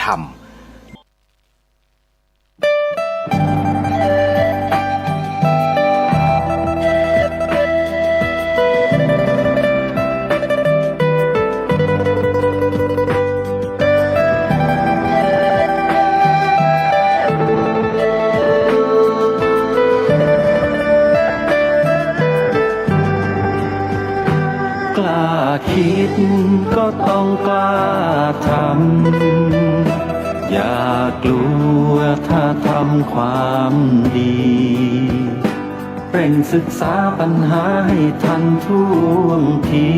รรมกล้าคิดก็ต้องกล้าทำอย่ากลัวถ้าทำความดีเร่งศึกษาปัญหาให้ทันท่วงที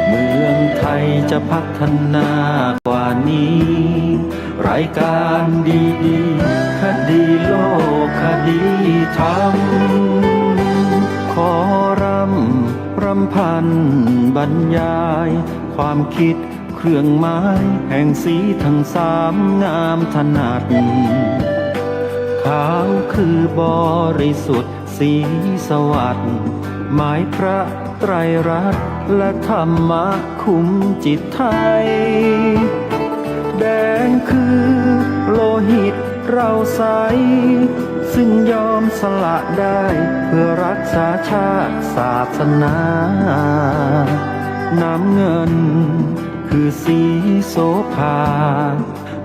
เมืองไทยจะพัฒนากว่านี้รายการดีๆคดีโลกคดีธรรมขอรำพันบรรยายความคิดเครื่องหมายแห่งสีทั้งสามงามถนัดขาวคือบริสุทธิ์สีสวัสดิ์หมายพระไตรรัตน์และธรรมะคุ้มจิตไทยแดงคือโลหิตเราใสซึ่งยอมสละได้เพื่อรักษาชาติศาสนาน้ำเงินคือสีโสภา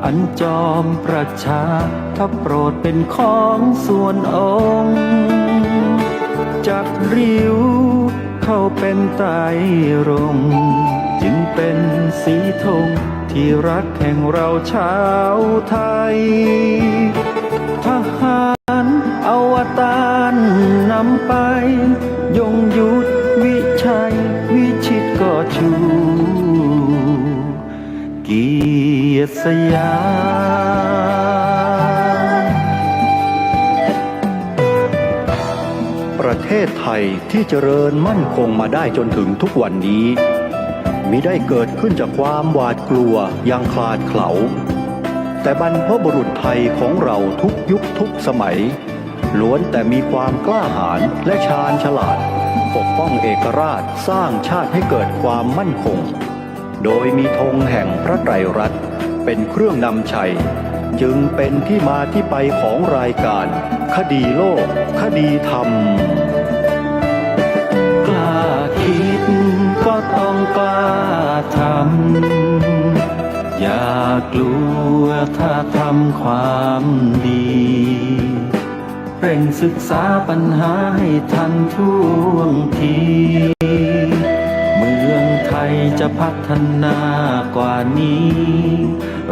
อันจอมประชาถ้าโปรดเป็นของส่วนองค์จัดริ้วเข้าเป็นไตรรงค์จึงเป็นสีธงที่รักแห่งเราชาวไทยทหารอวตารนำไปยงยุทธวิชัยวิชิตก็ชูเกียรติสยามประเทศไทยที่เจริญมั่นคงมาได้จนถึงทุกวันนี้มิได้เกิดขึ้นจากความหวาดกลัวอย่างคลาดเขลาแต่บรรพบุรุษไทยของเราทุกยุคทุกสมัยล้วนแต่มีความกล้าหาญและชาญฉลาดปกป้องเอกราชสร้างชาติให้เกิดความมั่นคงโดยมีธงแห่งพระไตรรัตน์เป็นเครื่องนำชัยจึงเป็นที่มาที่ไปของรายการคดีโลกคดีธรรมกล้าคิดก็ต้องกล้าทำอย่ากลัวถ้าทำความดีเร่งศึกษาปัญหาให้ทันท่วงทีเมืองไทยจะพัฒนากว่านี้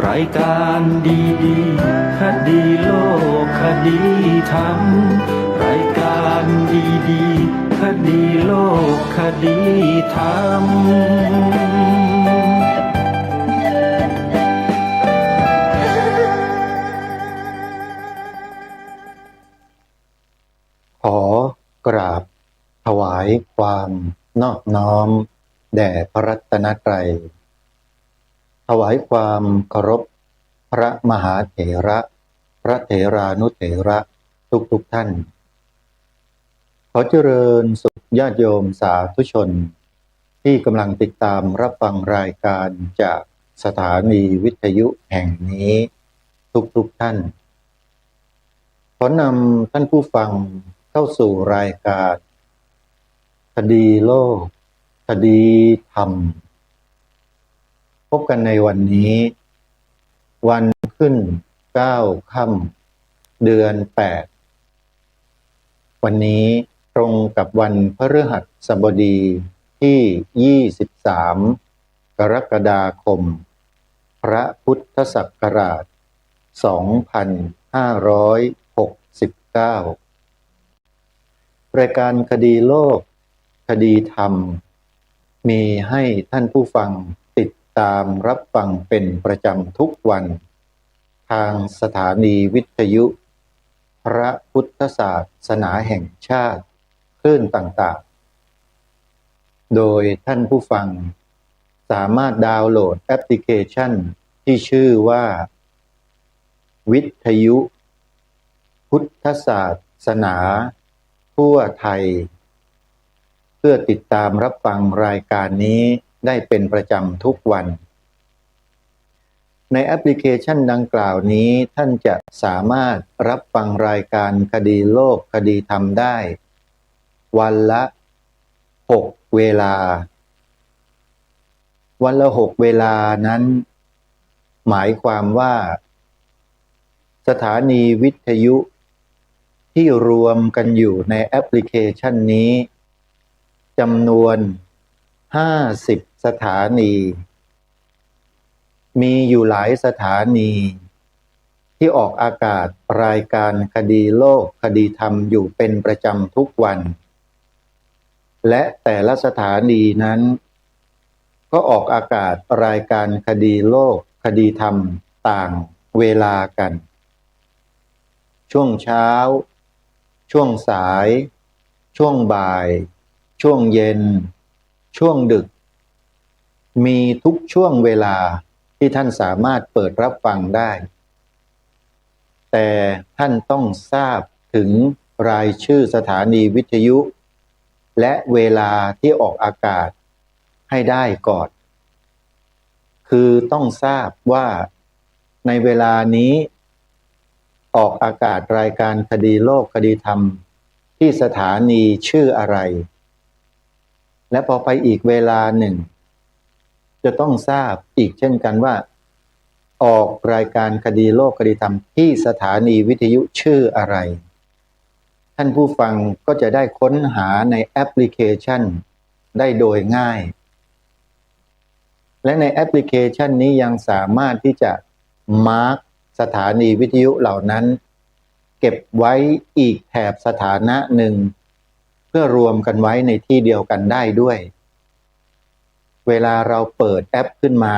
รายการดีๆคดีโลกคดีธรรมรายการดีๆคดีโลกคดีธรรมขอกราบถวายความนอบน้อมแด่พระรัตนตรัยถวายความเคารพพระมหาเถระพระเถรานุเถระทุกท่านขอเจริญสุขญาติโยมสาธุชนที่กำลังติดตามรับฟังรายการจากสถานีวิทยุแห่งนี้ทุกท่านขอนำท่านผู้ฟังเข้าสู่รายการคดีโลกคดีธรรมพบกันในวันนี้วันขึ้น9 ค่ำเดือน 8วันนี้ตรงกับวันพฤหัสบดีที่23กรกฎาคมพระพุทธศักราช2569รายการคดีโลกคดีธรรมมีให้ท่านผู้ฟังติดตามรับฟังเป็นประจำทุกวันทางสถานีวิทยุพระพุทธศาสนาแห่งชาติคลื่นต่างๆโดยท่านผู้ฟังสามารถดาวน์โหลดแอปพลิเคชันที่ชื่อว่าวิทยุพุทธศาสนาทั่วไทยเพื่อติดตามรับฟังรายการนี้ได้เป็นประจำทุกวัน ในแอปพลิเคชันดังกล่าวนี้ท่านจะสามารถรับฟังรายการคดีโลกคดีธรรมได้วันละ6 เวลาวันละ6 เวลานั้นหมายความว่าสถานีวิทยุที่รวมกันอยู่ในแอปพลิเคชันนี้จำนวน50 สถานีมีอยู่หลายสถานีที่ออกอากาศรายการคดีโลกคดีธรรมอยู่เป็นประจำทุกวันและแต่ละสถานีนั้นก็ออกอากาศรายการคดีโลกคดีธรรมต่างเวลากันช่วงเช้าช่วงสายช่วงบ่ายช่วงเย็นช่วงดึกมีทุกช่วงเวลาที่ท่านสามารถเปิดรับฟังได้แต่ท่านต้องทราบถึงรายชื่อสถานีวิทยุและเวลาที่ออกอากาศให้ได้ก่อนคือต้องทราบว่าในเวลานี้ออกอากาศรายการคดีโลกคดีธรรมที่สถานีชื่ออะไรและพอไปอีกเวลาหนึ่งจะต้องทราบอีกเช่นกันว่าออกรายการคดีโลกคดีธรรมที่สถานีวิทยุชื่ออะไรท่านผู้ฟังก็จะได้ค้นหาในแอปพลิเคชันได้โดยง่ายและในแอปพลิเคชันนี้ยังสามารถที่จะมาร์คสถานีวิทยุเหล่านั้นเก็บไว้อีกแถบสถานะหนึ่งเพื่อรวมกันไว้ในที่เดียวกันได้ด้วยเวลาเราเปิดแอปขึ้นมา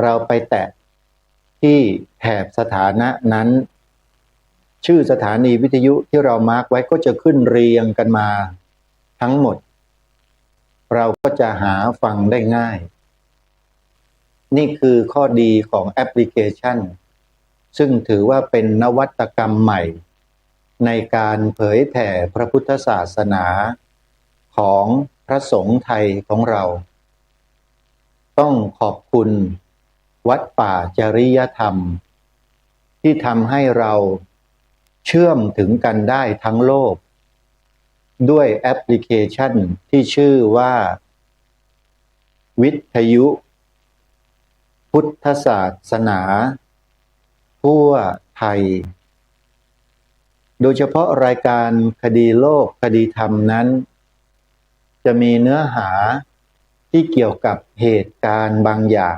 เราไปแตะที่แถบสถานะนั้นชื่อสถานีวิทยุที่เรามาร์คไว้ก็จะขึ้นเรียงกันมาทั้งหมดเราก็จะหาฟังได้ง่ายนี่คือข้อดีของแอปพลิเคชันซึ่งถือว่าเป็นนวัตกรรมใหม่ในการเผยแผ่พระพุทธศาสนาของพระสงฆ์ไทยของเราต้องขอบคุณวัดป่าจริยธรรมที่ทำให้เราเชื่อมถึงกันได้ทั้งโลกด้วยแอปพลิเคชันที่ชื่อว่าวิทยุพุทธศาสนาทั่วไทยโดยเฉพาะรายการคดีโลกคดีธรรมนั้นจะมีเนื้อหาที่เกี่ยวกับเหตุการณ์บางอย่าง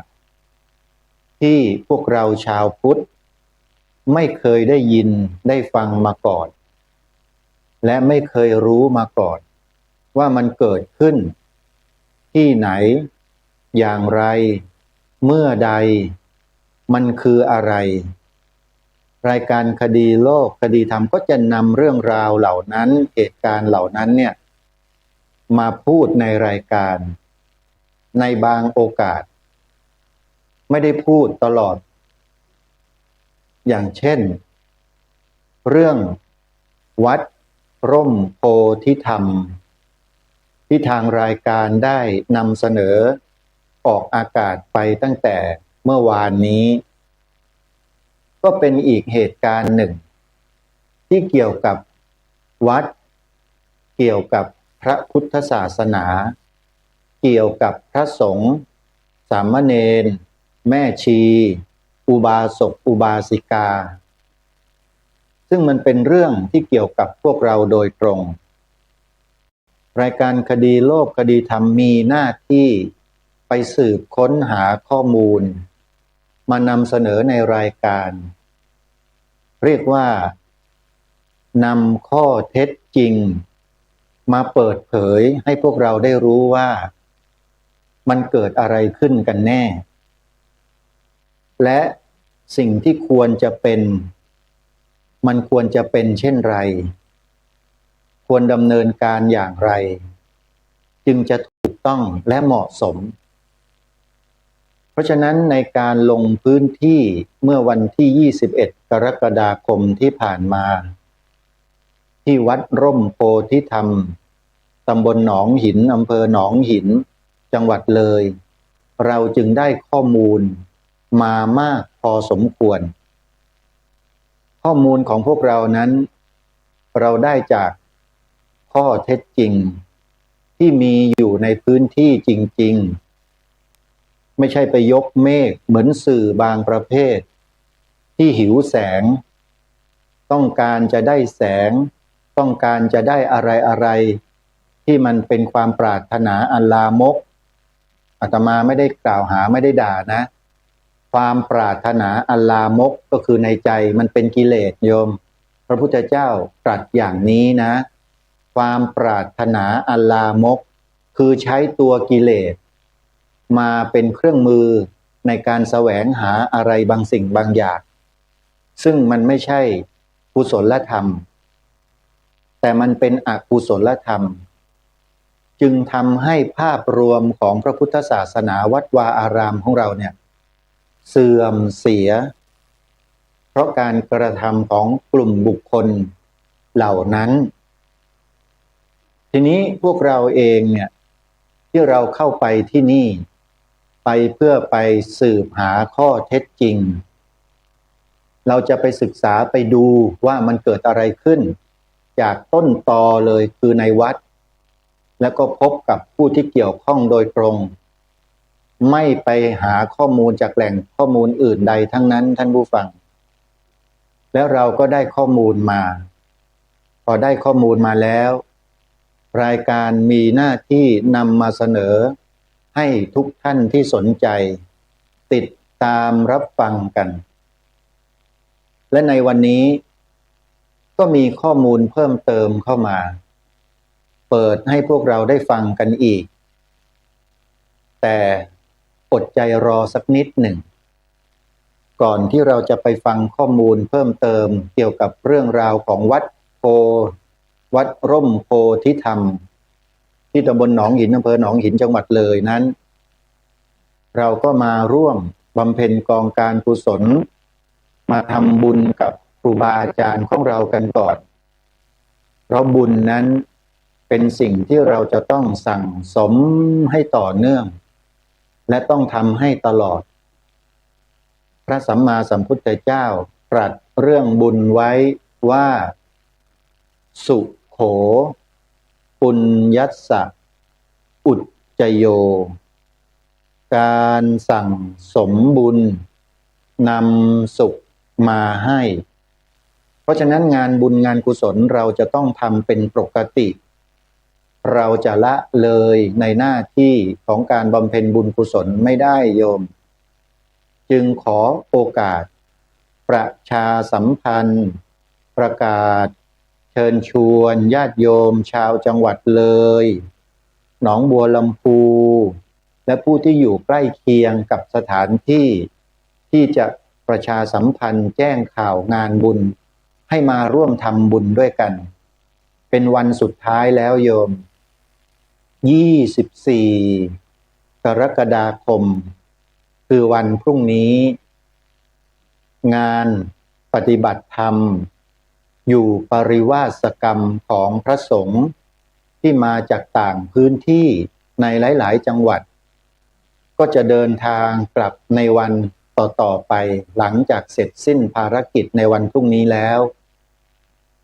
ที่พวกเราชาวพุทธไม่เคยได้ยินได้ฟังมาก่อนและไม่เคยรู้มาก่อนว่ามันเกิดขึ้นที่ไหนอย่างไรเมื่อใดมันคืออะไรรายการคดีโลกคดีธรรมก็จะนำเรื่องราวเหล่านั้นเหตุการณ์เหล่านั้นเนี่ยมาพูดในรายการในบางโอกาสไม่ได้พูดตลอดอย่างเช่นเรื่องวัดร่มโพธิธรรมที่ทางรายการได้นำเสนอออกอากาศไปตั้งแต่เมื่อวานนี้ก็เป็นอีกเหตุการณ์หนึ่งที่เกี่ยวกับวัดเกี่ยวกับพระพุทธศาสนาเกี่ยวกับพระสงฆ์สามเณรแม่ชีอุบาสกอุบาสิกาซึ่งมันเป็นเรื่องที่เกี่ยวกับพวกเราโดยตรงรายการคดีโลกคดีธรรมมีหน้าที่ไปสืบค้นหาข้อมูลมานำเสนอในรายการเรียกว่านำข้อเท็จจริงมาเปิดเผยให้พวกเราได้รู้ว่ามันเกิดอะไรขึ้นกันแน่และสิ่งที่ควรจะเป็นมันควรจะเป็นเช่นไรควรดำเนินการอย่างไรจึงจะถูกต้องและเหมาะสมเพราะฉะนั้นในการลงพื้นที่เมื่อวันที่21 กรกฎาคมที่ผ่านมาที่วัดร่มโพธิธรรมตำบลหนองหินอำเภอหนองหินจังหวัดเลยเราจึงได้ข้อมูล มามากพอสมควรข้อมูลของพวกเรานั้นเราได้จากข้อเท็จจริงที่มีอยู่ในพื้นที่จริงๆไม่ใช่ไปยกเมฆเหมือนสื่อบางประเภทที่หิวแสงต้องการจะได้แสงต้องการจะได้อะไรที่มันเป็นความปรารถนาอันลามกอาตมาไม่ได้กล่าวหาไม่ได้ด่านะความปรารถนาอันลามกก็คือในใจมันเป็นกิเลสโยมพระพุทธเจ้าตรัสอย่างนี้นะความปรารถนาอันลามกคือใช้ตัวกิเลสมาเป็นเครื่องมือในการแสวงหาอะไรบางสิ่งบางอย่างซึ่งมันไม่ใช่กุศลธรรมแต่มันเป็นอกุศลธรรมจึงทำให้ภาพรวมของพระพุทธศาสนาวัดวาอารามของเราเนี่ยเสื่อมเสียเพราะการกระทำของกลุ่มบุคคลเหล่านั้นทีนี้พวกเราเองเนี่ยที่เราเข้าไปที่นี่ไปเพื่อไปสืบหาข้อเท็จจริงเราจะไปศึกษาไปดูว่ามันเกิดอะไรขึ้นจากต้นตอเลยคือในวัดแล้วก็พบกับผู้ที่เกี่ยวข้องโดยตรงไม่ไปหาข้อมูลจากแหล่งข้อมูลอื่นใดทั้งนั้นท่านผู้ฟังแล้วเราก็ได้ข้อมูลมาพอได้ข้อมูลมาแล้วรายการมีหน้าที่นำมาเสนอให้ทุกท่านที่สนใจติดตามรับฟังกันและในวันนี้ก็มีข้อมูลเพิ่มเติมเข้ามาเปิดให้พวกเราได้ฟังกันอีกแต่อดใจรอสักนิดหนึ่งก่อนที่เราจะไปฟังข้อมูลเพิ่มเติมเกี่ยวกับเรื่องราวของวัดร่มโพธิธรรมที่ตำบลหนองหินอำเภอหนองหินจังหวัดเลยนั้นเราก็มาร่วมบำเพ็ญกองการกุศลมาทำบุญกับครูบาอาจารย์ของเรากันก่อนเพราะบุญนั้นเป็นสิ่งที่เราจะต้องสั่งสมให้ต่อเนื่องและต้องทำให้ตลอดพระสัมมาสัมพุทธเจ้าตรัสเรื่องบุญไว้ว่าสุโขปุญญัสสะอุจจโยการสั่งสมบุญนำสุขมาให้เพราะฉะนั้นงานบุญงานกุศลเราจะต้องทำเป็นปกติเราจะละเลยในหน้าที่ของการบำเพ็ญบุญกุศลไม่ได้โยมจึงขอโอกาสประชาสัมพันธ์ประกาศเชิญชวนญาติโยมชาวจังหวัดเลยหนองบัวลำพูและผู้ที่อยู่ใกล้เคียงกับสถานที่ที่จะประชาสัมพันธ์แจ้งข่าวงานบุญให้มาร่วมทำบุญด้วยกันเป็นวันสุดท้ายแล้วโยม24 กรกฎาคมคือวันพรุ่งนี้งานปฏิบัติธรรมอยู่ปริวาสกรรมของพระสงฆ์ที่มาจากต่างพื้นที่ในหลายๆจังหวัดก็จะเดินทางกลับในวันต่อไปหลังจากเสร็จสิ้นภารกิจในวันพรุ่งนี้แล้ว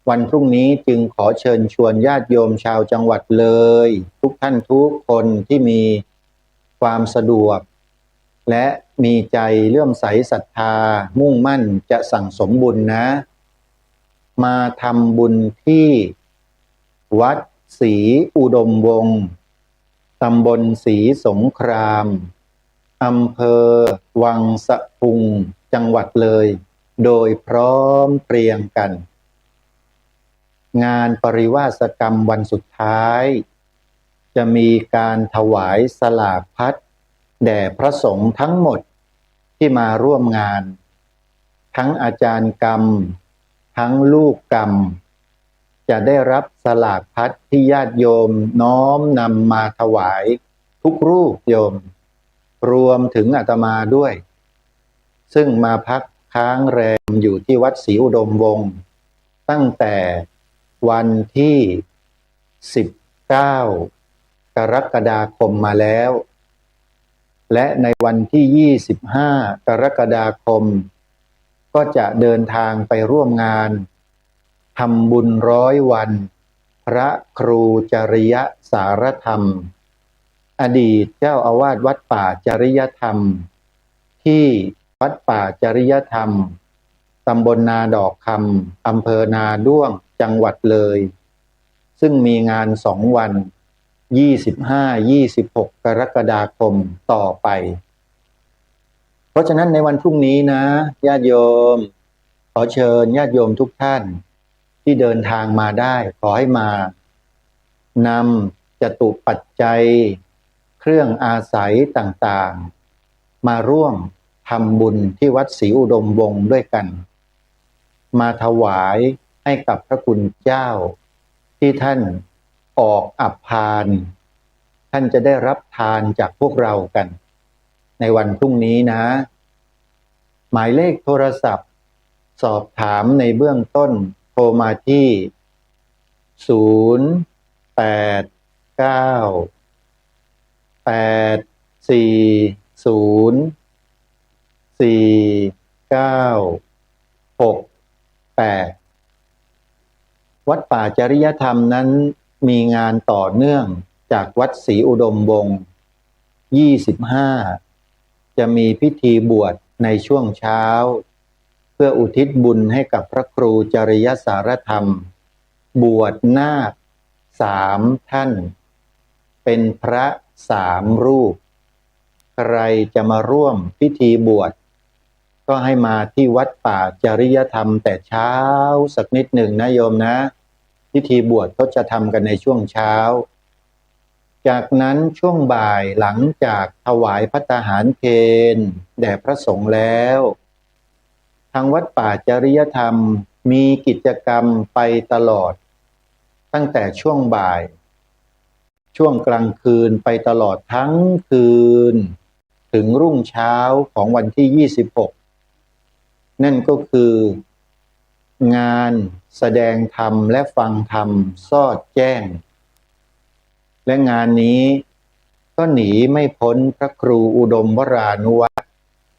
วันพรุ่งนี้จึงขอเชิญชวนญาติโยมชาวจังหวัดเลยทุกท่านทุกคนที่มีความสะดวกและมีใจเลื่อมใสศรัทธามุ่งมั่นจะสั่งสมบุญนะมาทำบุญที่วัดศรีอุดมวงศ์ตำบลศรีสงครามอำเภอวังสะพุงจังหวัดเลยโดยพร้อมเพรียงกันงานปริวาสกรรมวันสุดท้ายจะมีการถวายสลากพัดแด่พระสงฆ์ทั้งหมดที่มาร่วมงานทั้งอาจารย์กรรมทั้งลูกกรรมจะได้รับสลากพัดที่ญาติโยมน้อมนำมาถวายทุกรูปโยมรวมถึงอาตมาด้วยซึ่งมาพักค้างแรมอยู่ที่วัดศรีอุดมวงศ์ตั้งแต่วันที่19 กรกฎาคมมาแล้ว และในวันที่ 25 กรกฎาคม ก็จะเดินทางไปร่วมงานทำบุญ100 วันพระครูจริยสารธรรมอดีตเจ้าอาวาสวัดป่าจริยธรรมที่วัดป่าจริยธรรมตำบลนาดอกคำอำเภอนาด้วงจังหวัดเลยซึ่งมีงาน2 วัน 25-26 กรกฎาคมต่อไปเพราะฉะนั้นในวันพรุ่งนี้นะญาติโยมขอเชิญญาติโยมทุกท่านที่เดินทางมาได้ขอให้มานำจตุปัจจัยเครื่องอาศัยต่างๆมาร่วมทำบุญที่วัดศรีอุดมวงศ์ด้วยกันมาถวายให้กับพระคุณเจ้าที่ท่านออกอัปพานท่านจะได้รับทานจากพวกเรากันในวันพรุ่งนี้นะหมายเลขโทรศัพท์สอบถามในเบื้องต้นโทรมาที่089-840-4968วัดป่าจริยธรรมนั้นมีงานต่อเนื่องจากวัดศรีอุดมวงศ์25จะมีพิธีบวชในช่วงเช้าเพื่ออุทิศบุญให้กับพระครูจริยสารธรรมบวชนาค3 ท่านเป็นพระ3 รูปใครจะมาร่วมพิธีบวชก็ให้มาที่วัดป่าจริยธรรมแต่เช้าสักนิดหนึ่งนะโยมนะพิธีบวชเขาจะทำกันในช่วงเช้าจากนั้นช่วงบ่ายหลังจากถวายภัตตาหารเพลแด่พระสงฆ์แล้วทางวัดป่าจริยธรรมมีกิจกรรมไปตลอดตั้งแต่ช่วงบ่ายช่วงกลางคืนไปตลอดทั้งคืนถึงรุ่งเช้าของวันที่26นั่นก็คืองานแสดงธรรมและฟังธรรมสอดแจ้งและงานนี้ก็หนีไม่พ้นพระครูอุดมวรานุวัตร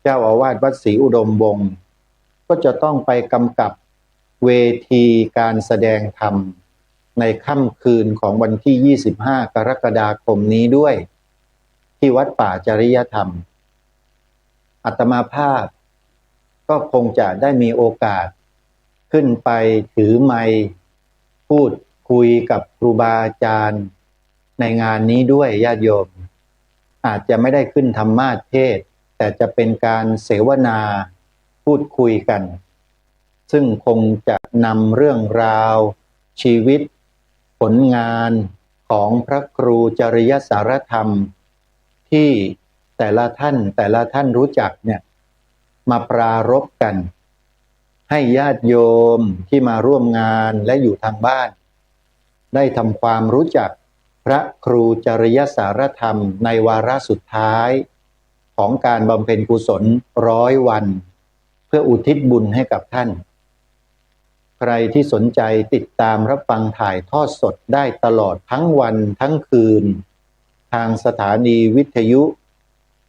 เจ้าอาวาสวัดศรีอุดมวงศ์ก็จะต้องไปกำกับเวทีการแสดงธรรมในค่ำคืนของวันที่25 กรกฎาคมนี้ด้วยที่วัดป่าจริยธรรมอาตมาภาพก็คงจะได้มีโอกาสขึ้นไปถือไมค์พูดคุยกับครูบาอาจารย์ในงานนี้ด้วยญาติโยมอาจจะไม่ได้ขึ้นธรรมาสน์เทศน์แต่จะเป็นการเสวนาพูดคุยกันซึ่งคงจะนำเรื่องราวชีวิตผลงานของพระครูจริยสารธรรมที่แต่ละท่านรู้จักเนี่ยมาปรารภกันให้ญาติโยมที่มาร่วมงานและอยู่ทางบ้านได้ทำความรู้จักพระครูจริยสารธรรมในวาระสุดท้ายของการบำเพ็ญกุศล100 วันเพื่ออุทิศบุญให้กับท่านใครที่สนใจติดตามรับฟังถ่ายทอดสดได้ตลอดทั้งวันทั้งคืนทางสถานีวิทยุ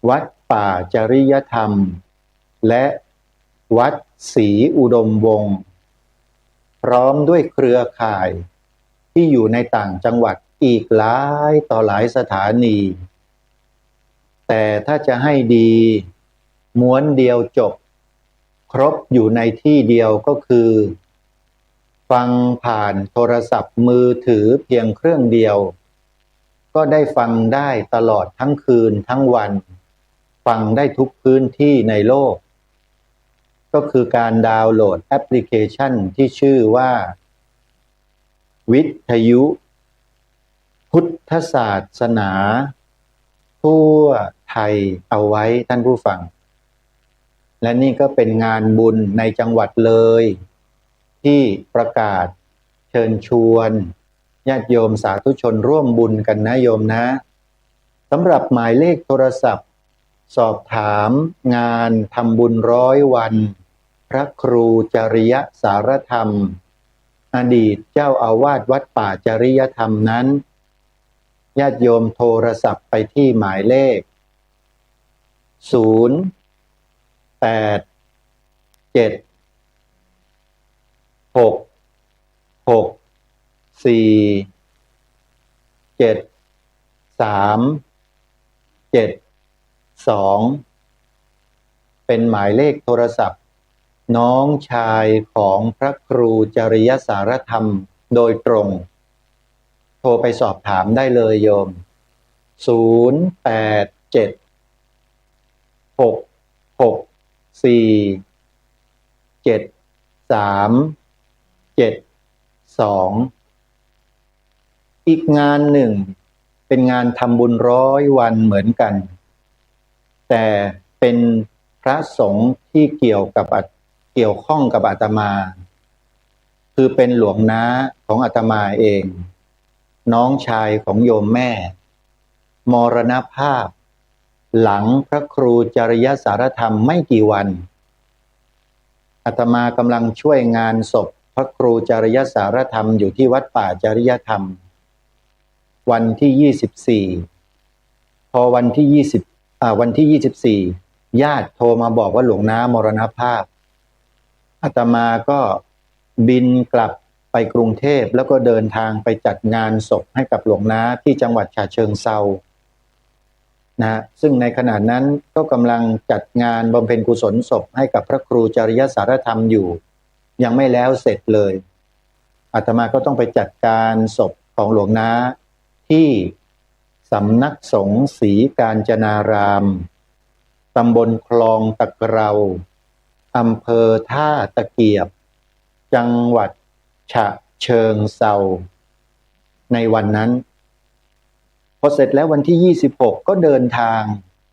วัดป่าจริยธรรมและวัดศรีอุดมวงศ์พร้อมด้วยเครือข่ายที่อยู่ในต่างจังหวัดอีกหลายต่อหลายสถานีแต่ถ้าจะให้ดีม้วนเดียวจบครบอยู่ในที่เดียวก็คือฟังผ่านโทรศัพท์มือถือเพียงเครื่องเดียวก็ได้ฟังได้ตลอดทั้งคืนทั้งวันฟังได้ทุกพื้นที่ในโลกก็คือการดาวน์โหลดแอปพลิเคชันที่ชื่อว่าวิทยุพุทธศาสนาทั่วไทยเอาไว้ท่านผู้ฟังและนี่ก็เป็นงานบุญในจังหวัดเลยที่ประกาศเชิญชวนญาติโยมสาธุชนร่วมบุญกันนะโยมนะสำหรับหมายเลขโทรศัพท์สอบถามงานทำบุญ100 วันพระครูจริยสารธรรมอดีตเจ้าอาวาสวัดป่าจริยธรรมนั้นญาติโยมโทรศัพท์ไปที่หมายเลข 0 8 7 6 6 4 7 3 7 2เป็นหมายเลขโทรศัพท์น้องชายของพระครูจริยสารธรรมโดยตรงโทรไปสอบถามได้เลยโยม0 8 7 6 6 4 7 3 7 2อีกงานหนึ่งเป็นงานทำบุญ100 วันเหมือนกันแต่เป็นพระสงฆ์ที่เกี่ยวข้องกับอาตมาคือเป็นหลวงน้าของอาตมาเองน้องชายของโยมแม่มรณภาพหลังพระครูจริยสารธรรมไม่กี่วันอาตมากำลังช่วยงานศพพระครูจริยสารธรรมอยู่ที่วัดป่าจริยธรรมวันที่24พอวันที่24ญาติโทรมาบอกว่าหลวงน้ามรณภาพอาตมาก็บินกลับไปกรุงเทพแล้วก็เดินทางไปจัดงานศพให้กับหลวงน้าที่จังหวัดฉะเชิงเทรานะซึ่งในขณะนั้นก็กำลังจัดงานบำเพ็ญกุศลศพให้กับพระครูจริยสารธรรมอยู่ยังไม่แล้วเสร็จเลยอาตมาก็ต้องไปจัดการศพของหลวงน้าที่สำนักสงฆ์ศรีกาญจนารามตำบลคลองตะเกราอำเภอท่าตะเกียบจังหวัดฉะเชิงเทราในวันนั้นพอเสร็จแล้ววันที่26ก็เดินทาง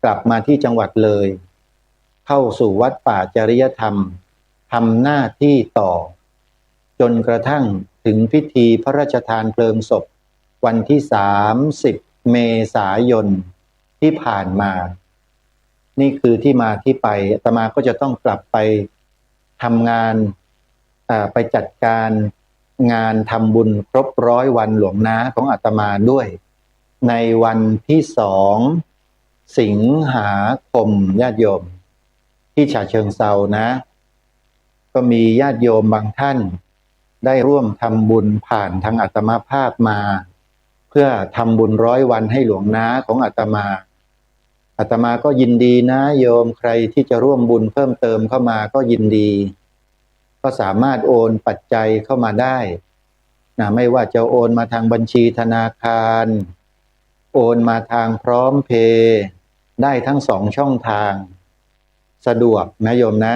กลับมาที่จังหวัดเลยเข้าสู่วัดป่าจริยธรรมทำหน้าที่ต่อจนกระทั่งถึงพิธีพระราชทานเพลิงศพวันที่30 เมษายนที่ผ่านมานี่คือที่มาที่ไปอาตมาก็จะต้องกลับไปทำงานไปจัดการงานทำบุญครบ100 วันหลวงน้าของอาตมาด้วยในวันที่2 สิงหาคมญาติโยมที่ฉะเชิงเทรานะก็มีญาติโยมบางท่านได้ร่วมทำบุญผ่านทางอาตมาภาพมาเพื่อทำบุญ100 วันให้หลวงน้าของอาตมาก็ยินดีนะโยมใครที่จะร่วมบุญเพิ่มเติมเข้ามาก็ยินดีก็สามารถโอนปัจจัยเข้ามาได้นะไม่ว่าจะโอนมาทางบัญชีธนาคารโอนมาทางพร้อมเพย์ได้ทั้ง2 ช่องทางสะดวกนะโยมนะ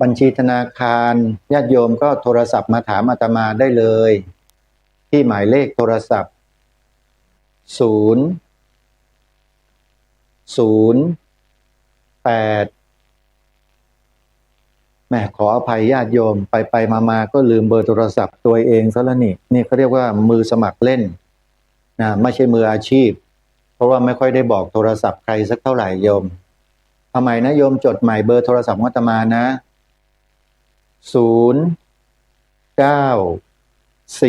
บัญชีธนาคารญาติโยมก็โทรศัพท์มาถามอาตมาได้เลยที่หมายเลขโทรศัพท์0 8แม่ขออภัยญาติโยมไปมาก็ลืมเบอร์โทรศัพท์ตัวเองซะแล้วนี่เขาเรียกว่ามือสมัครเล่นนะไม่ใช่มืออาชีพเพราะว่าไม่ค่อยได้บอกโทรศัพท์ใครสักเท่าไหร่โยมเอาใหม่นะโยมจดใหม่เบอร์โทรศัพท์ของอาตมานะ0 9 4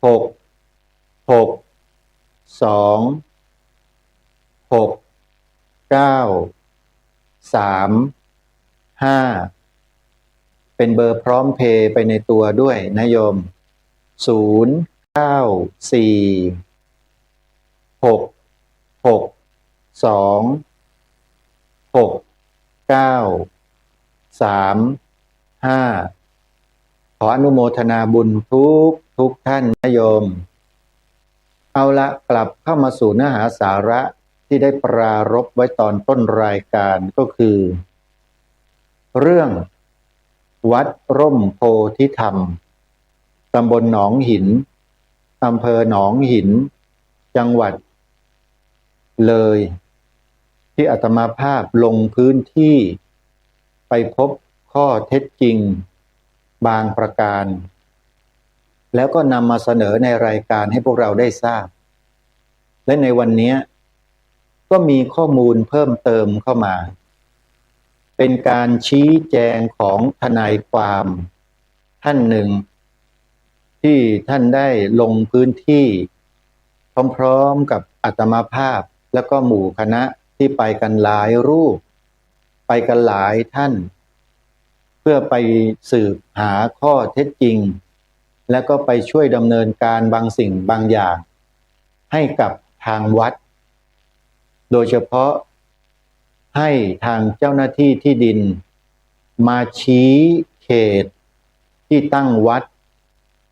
6 6 2 6 9 3 5เป็นเบอร์พร้อมเพย์ไปในตัวด้วยนะโยม0 9 4 6 6 2 6 9 3 5ขออนุโมทนาบุญทุกท่านนะโยมเอาละกลับเข้ามาสู่เนื้อหาสาระที่ได้ปรารภไว้ตอนต้นรายการก็คือเรื่องวัดร่มโพธิธรรมตำบลหนองหินอำเภอหนองหินจังหวัดเลยที่อาตมาภาพลงพื้นที่ไปพบข้อเท็จจริงบางประการแล้วก็นำมาเสนอในรายการให้พวกเราได้ทราบและในวันนี้ก็มีข้อมูลเพิ่มเติมเข้ามาเป็นการชี้แจงของทนายความท่านหนึ่งที่ท่านได้ลงพื้นที่พร้อมๆกับอาตมาภาพ แล้วก็หมู่คณะที่ไปกันหลายรูป ไปกันหลายท่าน เพื่อไปสืบหาข้อเท็จจริง แล้วก็ไปช่วยดำเนินการบางสิ่งบางอย่าง ให้กับทางวัด โดยเฉพาะให้ทางเจ้าหน้าที่ที่ดินมาชี้เขตที่ตั้งวัด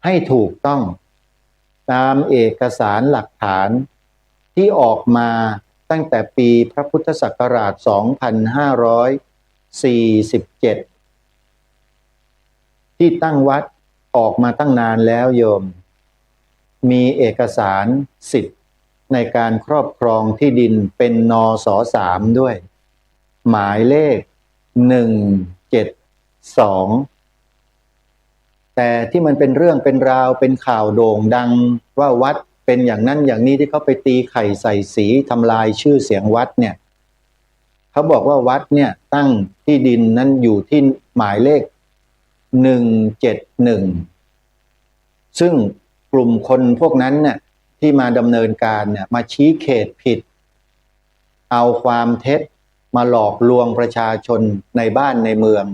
ให้ถูกต้องตามเอกสารหลักฐานที่ออกมาตั้งแต่ปีพระพุทธศักราช 2547 ที่ตั้งวัดออกมาตั้งนานแล้วโยม มีเอกสารสิทธิ์ในการครอบครองที่ดินเป็นนส.3 ด้วย หมายเลข 172 แต่ที่มันเป็นเรื่องเป็นราวเป็นข่าวโด่งดังว่าวัดเป็นอย่างนั้นอย่างนี้ที่เขาไปตีไข่ใส่สีทำลายชื่อเสียงวัดเนี่ยเขาบอกว่าวัดเนี่ยตั้งที่ดินนั้นอยู่ที่หมายเลข 171 ซึ่งกลุ่มคนพวกนั้นเนี่ยที่มาดำเนินการเนี่ยมาชี้เขตผิดเอาความเท็จมาหลอกลวงประชาชนในบ้านในเมือง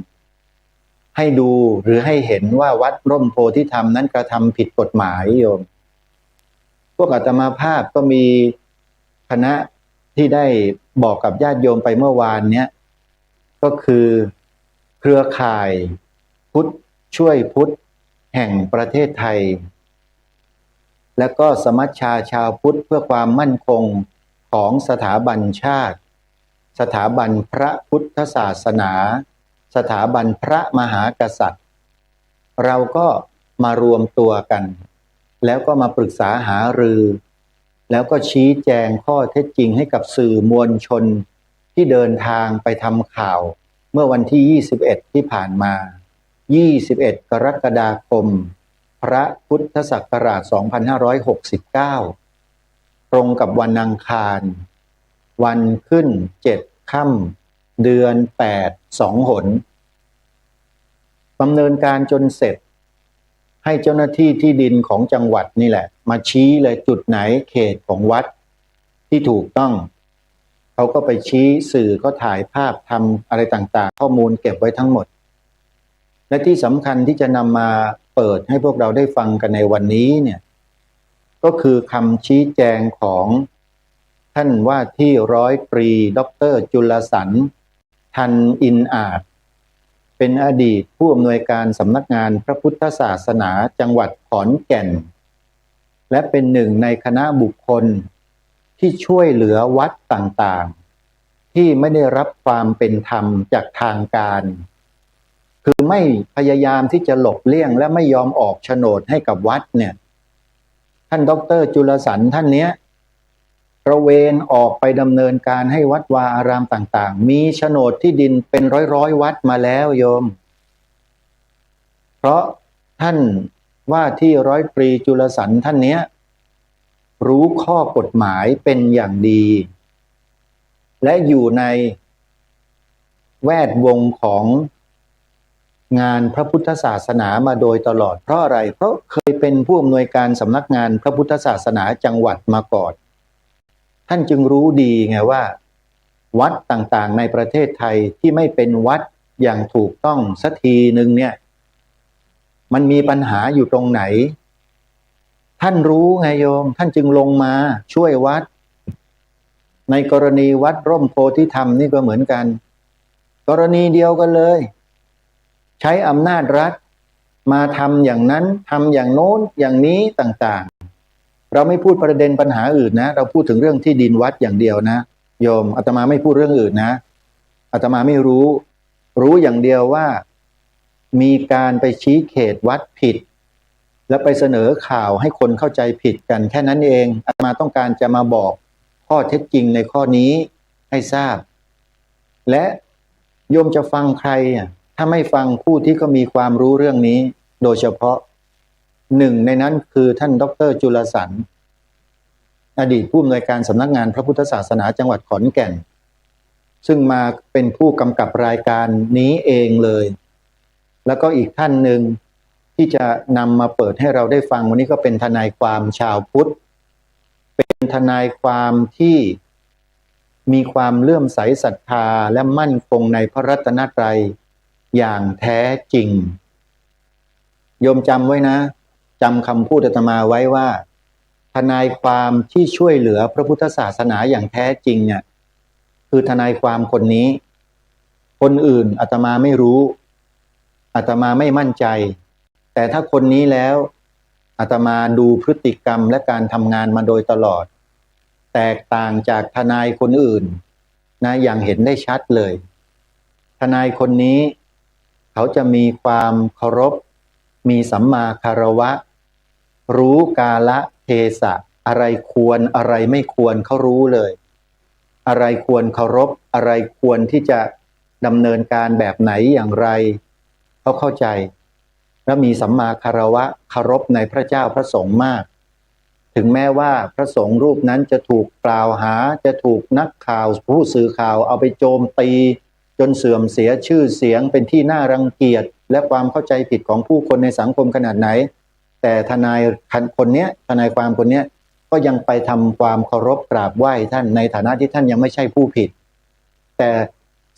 ให้ดูหรือให้เห็นว่าวัดร่มโพธิธรรมนั้นกระทำผิดกฎหมายโยมพวกอาตมาภาพก็มีคณะที่ได้บอกกับญาติโยมไปเมื่อวานเนี้ยก็คือเครือข่ายพุทธช่วยพุทธแห่งประเทศไทยและก็สมัชชาชาวพุทธเพื่อความมั่นคงของสถาบันชาติสถาบันพระพุทธศาสนาสถาบันพระมหากษัตริย์เราก็มารวมตัวกันแล้วก็มาปรึกษาหารือแล้วก็ชี้แจงข้อเท็จจริงให้กับสื่อมวลชนที่เดินทางไปทำข่าวเมื่อวันที่ 21 ที่ผ่านมา 21 กรกฎาคมพระพุทธศักราช 2569 ตรงกับวันอังคารวันขึ้น 7 ค่ำเดือน 8 2 หนดำเนินการจนเสร็จให้เจ้าหน้าที่ที่ดินของจังหวัดนี่แหละมาชี้เลยจุดไหนเขตของวัดที่ถูกต้องเขาก็ไปชี้สื่อก็ถ่ายภาพทำอะไรต่างๆข้อมูลเก็บไว้ทั้งหมดและที่สำคัญที่จะนำมาเปิดให้พวกเราได้ฟังกันในวันนี้เนี่ยก็คือคำชี้แจงของท่านว่าที่ร้อยตรีดร.จุลสรรค์ทันอินอาจเป็นอดีตผู้อำนวยการสำนักงานพระพุทธศาสนาจังหวัดขอนแก่นและเป็นหนึ่งในคณะบุคคลที่ช่วยเหลือวัดต่างๆที่ไม่ได้รับความเป็นธรรมจากทางการคือไม่พยายามที่จะหลบเลี่ยงและไม่ยอมออกโฉนดให้กับวัดเนี่ยท่านดร.จุลสรรค์ท่านเนี้ยตระเวนออกไปดำเนินการให้วัดวาอารามต่างๆมีโฉนดที่ดินเป็นร้อยวัดมาแล้วโยมเพราะท่านว่าที่ร้อยตรีจุลสรรค์ท่านเนี้ยรู้ข้อกฎหมายเป็นอย่างดีและอยู่ในแวดวงของงานพระพุทธศาสนามาโดยตลอดเพราะอะไรเพราะเคยเป็นผู้อำนวยการสำนักงานพระพุทธศาสนาจังหวัดมาก่อนท่านจึงรู้ดีไงว่าวัดต่างๆในประเทศไทยที่ไม่เป็นวัดอย่างถูกต้องสักทีนึงเนี่ยมันมีปัญหาอยู่ตรงไหนท่านรู้ไงโยมท่านจึงลงมาช่วยวัดในกรณีวัดร่มโพธิธรรมนี่ก็เหมือนกันกรณีเดียวกันเลยใช้อำนาจรัฐมาทำอย่างนั้นทำอย่างโน้นอย่างนี้ต่างๆเราไม่พูดประเด็นปัญหาอื่นนะเราพูดถึงเรื่องที่ดินวัดอย่างเดียวนะโยมอาตมาไม่พูดเรื่องอื่นนะอาตมาไม่รู้อย่างเดียวว่ามีการไปชี้เขตวัดผิดแล้วไปเสนอข่าวให้คนเข้าใจผิดกันแค่นั้นเองอาตมาต้องการจะมาบอกข้อเท็จจริงในข้อนี้ให้ทราบและโยมจะฟังใครถ้าไม่ฟังผู้ที่ก็มีความรู้เรื่องนี้โดยเฉพาะหนึ่งในนั้นคือท่านดร.จุลสรรค์อดีตผู้อำนวยการสำนักงานพระพุทธศาสนาจังหวัดขอนแก่นซึ่งมาเป็นผู้กำกับรายการนี้เองเลยแล้วก็อีกท่านหนึ่งที่จะนำมาเปิดให้เราได้ฟังวันนี้ก็เป็นทนายความชาวพุทธเป็นทนายความที่ มีความเลื่อมใสศรัทธาและมั่นคงในพระรัตนตรัยอย่างแท้จริงโยมจำไว้นะจำคำพูดอาตมาไว้ว่าทนายความที่ช่วยเหลือพระพุทธศาสนาอย่างแท้จริงเนี่ยคือทนายความคนนี้คนอื่นอาตมาไม่รู้อาตมาไม่มั่นใจแต่ถ้าคนนี้แล้วอาตมาดูพฤติกรรมและการทำงานมาโดยตลอดแตกต่างจากทนายคนอื่นนะอย่างเห็นได้ชัดเลยทนายคนนี้เขาจะมีความเคารพมีสัมมาคารวะรู้กาลเทศะอะไรควรอะไรไม่ควรเขารู้เลยอะไรควรเคารพอะไรควรที่จะดำเนินการแบบไหนอย่างไรเขาเข้าใจและมีสัมมาคารวะเคารพในพระเจ้าพระสงฆ์มากถึงแม้ว่าพระสงฆ์รูปนั้นจะถูกกล่าวหาจะถูกนักข่าวผู้สื่อข่าวเอาไปโจมตีจนเสื่อมเสียชื่อเสียงเป็นที่น่ารังเกียจและความเข้าใจผิดของผู้คนในสังคมขนาดไหนแต่ทนายคนนี้ทนายความคนนี้ก็ยังไปทำความเคารพกราบไหว้ท่านในฐานะที่ท่านยังไม่ใช่ผู้ผิดแต่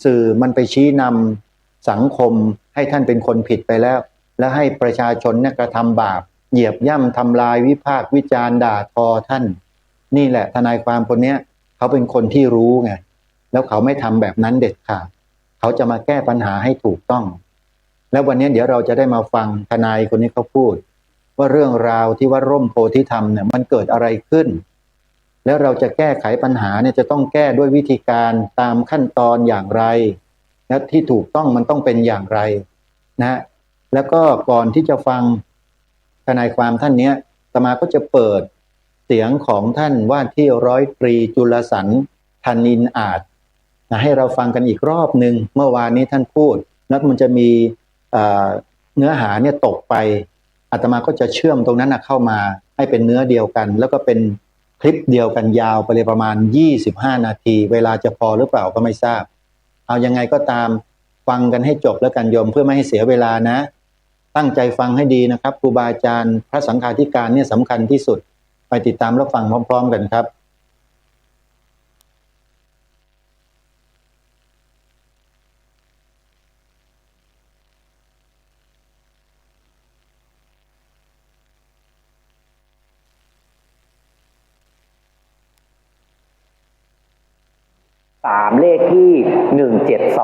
สื่อมันไปชี้นำสังคมให้ท่านเป็นคนผิดไปแล้วและให้ประชาชนเนี่ยกระทำบาปเหยียบย่ำทำลายวิพากษ์วิจารณ์ด่าทอท่านนี่แหละทนายความคนนี้เขาเป็นคนที่รู้ไงแล้วเขาไม่ทำแบบนั้นเด็ดขาดเขาจะมาแก้ปัญหาให้ถูกต้องแล้ววันนี้เดี๋ยวเราจะได้มาฟังทนายคนนี้เขาพูดว่าเรื่องราวที่ว่าร่มโพธิธรรมเนี่ยมันเกิดอะไรขึ้นแล้วเราจะแก้ไขปัญหาเนี่ยจะต้องแก้ด้วยวิธีการตามขั้นตอนอย่างไรและที่ถูกต้องมันต้องเป็นอย่างไรนะแล้วก็ก่อนที่จะฟังทนายความท่านนี้อาตมาก็จะเปิดเสียงของท่านว่าที่ร้อยตรีจุลสรรธนินอาจให้เราฟังกันอีกรอบหนึ่งเมื่อวานนี้ท่านพูดแล้วมันจะมีเนื้อหาเนี่ยตกไปอาตมาก็จะเชื่อมตรงนั้นเข้ามาให้เป็นเนื้อเดียวกันแล้วก็เป็นคลิปเดียวกันยาวไปเลยประมาณ25 นาทีเวลาจะพอหรือเปล่าก็ไม่ทราบเอายังไงก็ตามฟังกันให้จบแล้วกันโยมเพื่อไม่ให้เสียเวลานะตั้งใจฟังให้ดีนะครับครูบาอาจารย์พระสังฆาธิการเนี่ยสำคัญที่สุดไปติดตามรับฟังพร้อมๆกันครับ เลขที่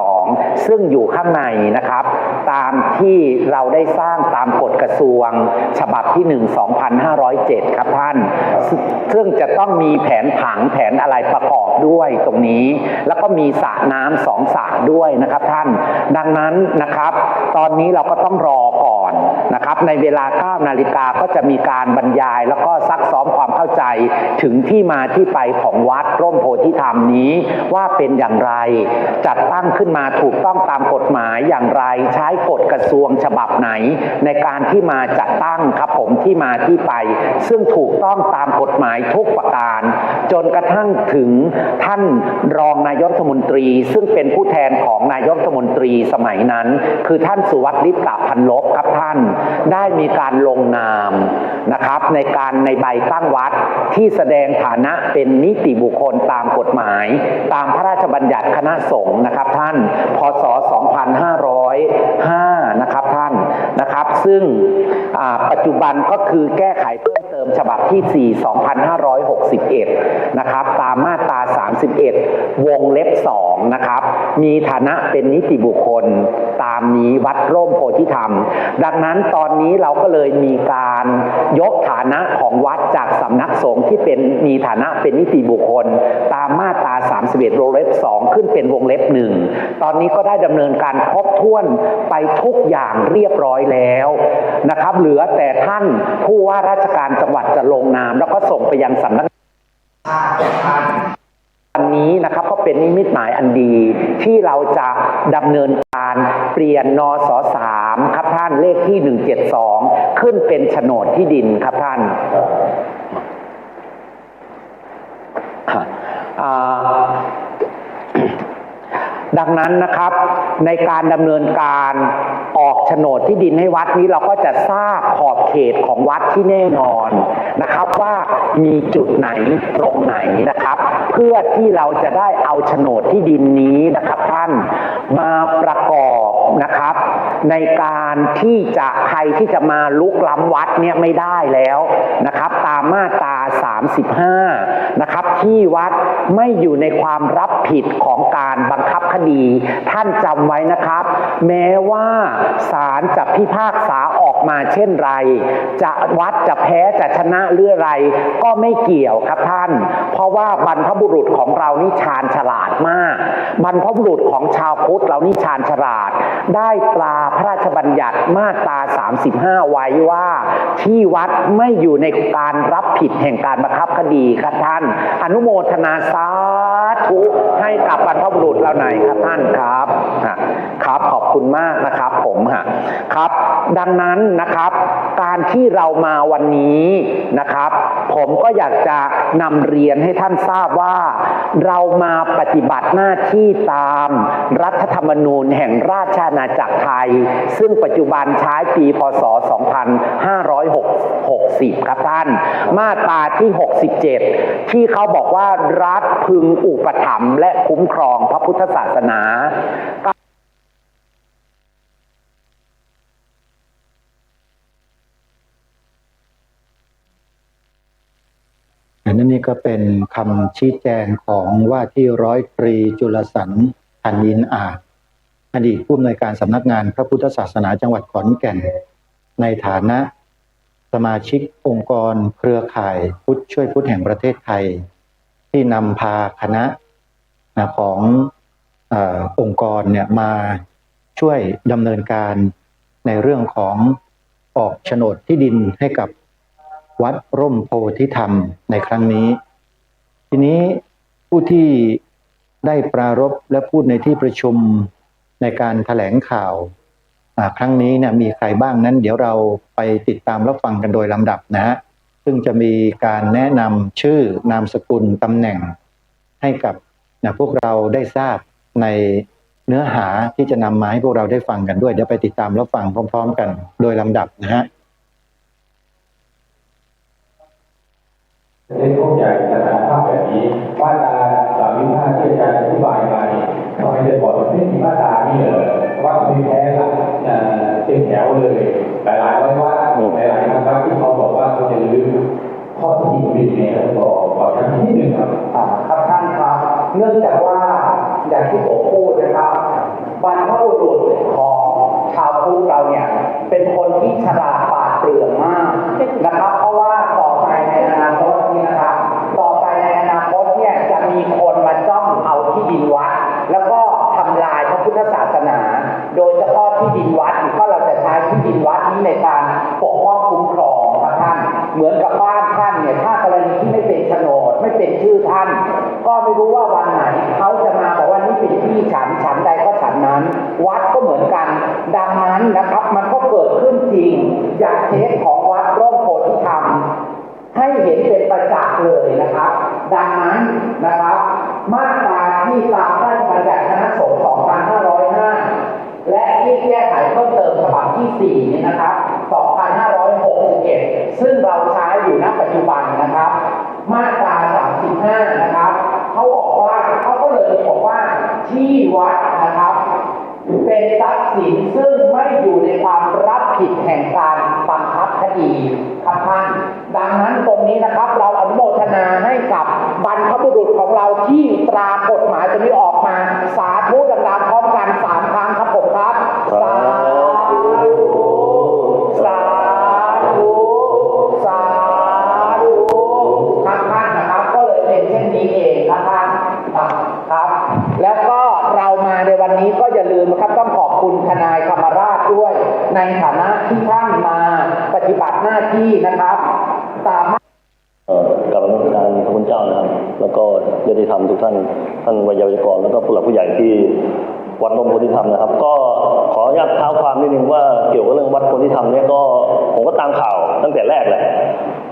172ซึ่งอยู่ข้างในนะครับตามที่เราได้สร้างตามกฎกระทรวงฉบับที่1/2507ครับท่านซึ่งจะต้องมีแผนผังแผนอะไรประกอบด้วยตรงนี้แล้วก็มีสระน้ำ2 สระด้วยนะครับท่านดังนั้นนะครับตอนนี้เราก็ต้องรอก่อนนะครับในเวลา 9 นาฬิกาก็จะมีการบรรยายแล้วก็ซักซ้อมความเข้าใจถึงที่มาที่ไปของวัดร่มโพธิธรรมนี้ว่าเป็นอย่างไรจัดตั้งขึ้นมาถูกต้องตามกฎหมายอย่างไรใช้กฎกระทรวงฉบับไหนในการที่มาจัดตั้งครับผมที่มาที่ไปซึ่งถูกต้องตามกฎหมายทุกประการจนกระทั่งถึงท่านรองนายกรัฐมนตรีซึ่งเป็นผู้แทนของนายกรัฐมนตรีสมัยนั้นคือท่านสุวัสดิ์ลิปตะพันลบครับท่านได้มีการลงนามนะครับในใบตั้งวัดที่แสดงฐานะเป็นนิติบุคคลตามกฎหมายตามพระราชบัญญัติคณะสงฆ์นะครับท่านพ.ศ. 2505นะครับท่านนะครับซึ่งปัจจุบันก็คือแก้ไขเพิ่มเติมฉบับที่ 4 2561นะครับตามมาตรา 31 วงเล็บ 2นะครับมีฐานะเป็นนิติบุคคลตามนี้วัดร่มโพธิธรรมดังนั้นตอนนี้เราก็เลยมีการยกฐานะของวัดจากสำนักสงฆ์ที่มีฐานะเป็นนิติบุคคลตามมาตรา 31 วงเล็บ 2ขึ้นเป็นวงเล็บ 1ตอนนี้ก็ได้ดำเนินการครบถ้วนไปทุกอย่างเรียบร้อยแล้วนะครับเหลือแต่ท่านผู้ว่าราชการจังหวัดจะลงนามแล้วก็ส่งไปยังสำนักอันนี้นะครับก็เป็นนิมิตหมายอันดีที่เราจะดำเนินการเปลี่ยนนส.3ครับท่านเลขที่172ขึ้นเป็นโฉนดที่ดินครับท่านดังนั้นนะครับในการดำเนินการออกโฉนดที่ดินให้วัดนี้เราก็จะทราบขอบเขตของวัดที่แน่นอนนะครับว่ามีจุดไหนตรงไหนนะครับ เพื่อที่เราจะได้เอาโฉนดที่ดินนี้นะครับท่านมาประกอบนะครับในการที่จะใครที่จะมาลุกล้ำวัดเนี่ยไม่ได้แล้วนะครับตามมาตรา35นะครับที่วัดไม่อยู่ในความรับผิดของการบังคับคดีท่านจำไว้นะครับแม้ว่าศาลจะพิพากษาออกมาเช่นไรจะวัดจะแพ้จะชนะหรืออะไรก็ไม่เกี่ยวครับท่านเพราะว่าบรรพบุรุษของเรานี่ชาญฉลาดมากบรรพบุรุษของชาวพุทธเรานี่ชาญฉลาดได้ตราพระราชบัญญัติมาตรา35ไว้ว่าที่วัดไม่อยู่ในการรับผิดแห่งการบังคับคดีครับท่านอนุโมทนาสาธุให้กับบรรพบุรุษเราหน่อยครับท่านครับครับขอบคุณมากนะครับผมครับดังนั้นนะครับการที่เรามาวันนี้นะครับผมก็อยากจะนำเรียนให้ท่านทราบว่าเรามาปฏิบัติหน้าที่ตามรัฐธรรมนูญแห่งราชอาณาจักรไทยซึ่งปัจจุบันใช้ปีพ.ศ. 2560ครับท่านมาตราที่67ที่เขาบอกว่ารัฐพึงอุปถัมภ์และคุ้มครองพระพุทธศาสนา นั่นนี่ก็เป็นคำชี้แจงของว่าที่ร้อยตรีจุลสรรทันยินอาจอดีตผู้อำนวยการสำนักงานพระพุทธศาสนาจังหวัดขอนแก่นในฐานะสมาชิกองค์กรเครือข่ายพุทธช่วยพุทธแห่งประเทศไทยที่นำพาคณะขององค์กรเนี่ยมาช่วยดำเนินการในเรื่องของออกโฉนดที่ดินให้กับวัดร่มโพธิธรรมในครั้งนี้ทีนี้ผู้ที่ได้ปรารภและพูดในที่ประชุมในการแถลงข่าวครั้งนี้เนี่ยมีใครบ้างนั้นเดี๋ยวเราไปติดตามรับฟังกันโดยลำดับนะฮะซึ่งจะมีการแนะนำชื่อนามสกุลตำแหน่งให้กับพวกเราได้ทราบในเนื้อหาที่จะนำมาให้พวกเราได้ฟังกันด้วยเดี๋ยวไปติดตามรับฟังพร้อมๆกันโดยลำดับนะฮะในพวกใหญ่สถานภาพแบบนี้มาตรา35ที่อาจารย์อธิบายมาทำไมจะบอกว่าไม่มีมาตรานี้เลยว่ามีแพ้หลักเป็นแถวเลยแต่หลายร้อยว่าหลายๆครั้งที่เขาบอกว่าเขาจะลืมข้อที่จริงเป็นยังไงแล้วขอท่านนิดนึงครับครับท่านครับเนื่องจากว่าอย่างที่ผมพูดนะครับบรรพบุรุษของชาวพุทธเราเนี่ยเป็นคนที่ฉลาดปราดเปรื่องมากนะครับเพราะว่าต่อไปในอนาคตนี่นะครับต่อไปในอนาคตเนี่ยจะมีคนมาจ้องเอาที่ดินวัดแล้วก็ทำลายพระพุทธศาสนาโดยเฉพาะที่ดินวัดก็เราจะใช้ที่ดินวัดนี้ในการปกป้องคุ้มครองครับท่านเหมือนกับบ้านท่านเนี่ยถ้ากรณีที่ไม่เป็นโฉนดไม่เป็นชื่อท่านก็ไม่รู้ว่าวันไหนเขาจะมาบอกว่านี่เป็นที่ฉันใดก็ฉันนั้นวัดก็เหมือนกันดังนั้นนะครับมันก็เกิดขึ้นจริงอย่างเคสของวัดร่มโพธิธรรมให้เห็นเป็นประจักษ์เลยนะครับดังนั้นนะครับมาตราที่ตามพระราชบัญญัติคณะสงฆ์2505และที่แก้ไขเพิ่มเติมฉบับที่4นี้นะครับ2561ซึ่งเราใช้อยู่ณปัจจุบันนะครับมาตรา35นะครับเขาบอกว่าเขาก็เลยบอกว่าที่วัดนะครับเป็นทรัพย์สินซึ่งไม่อยู่ในความรับผิดแห่งการบังคับคดีครับท่านดังนั้นตรงนี้นะครับเราอนุโมทนาให้กับบรรพบุรุษของเราที่ตรากฎหมายจะมีออกมาสาธุดังๆพร้อมกัน3 ครั้งครับผมครับสาธุสาธุสาธุครับท่านนะครับก็เลยเป็นเช่นนี้เองครับท่านครับแล้วก็เรามาในวันนี้ก็อย่าลืมนะครับต้องขอบคุณทนายธรรมราชด้วยในฐานะที่ท่านมาปฏิบัติหน้าที่นะครับตามกับพระคุณเจ้านะครับแล้วก็ญาติธรรมทุกท่านวัยกรแล้วก็ผู้หลักผู้ใหญ่ที่วัดร่มโพธิธรรมนะครับก็ขออนุญาตเท้าความนิดนึงว่าเกี่ยวกับเรื่องวัดโพธิธรรมเนี่ยก็ผมก็ตามข่าวตั้งแต่แรกแหละ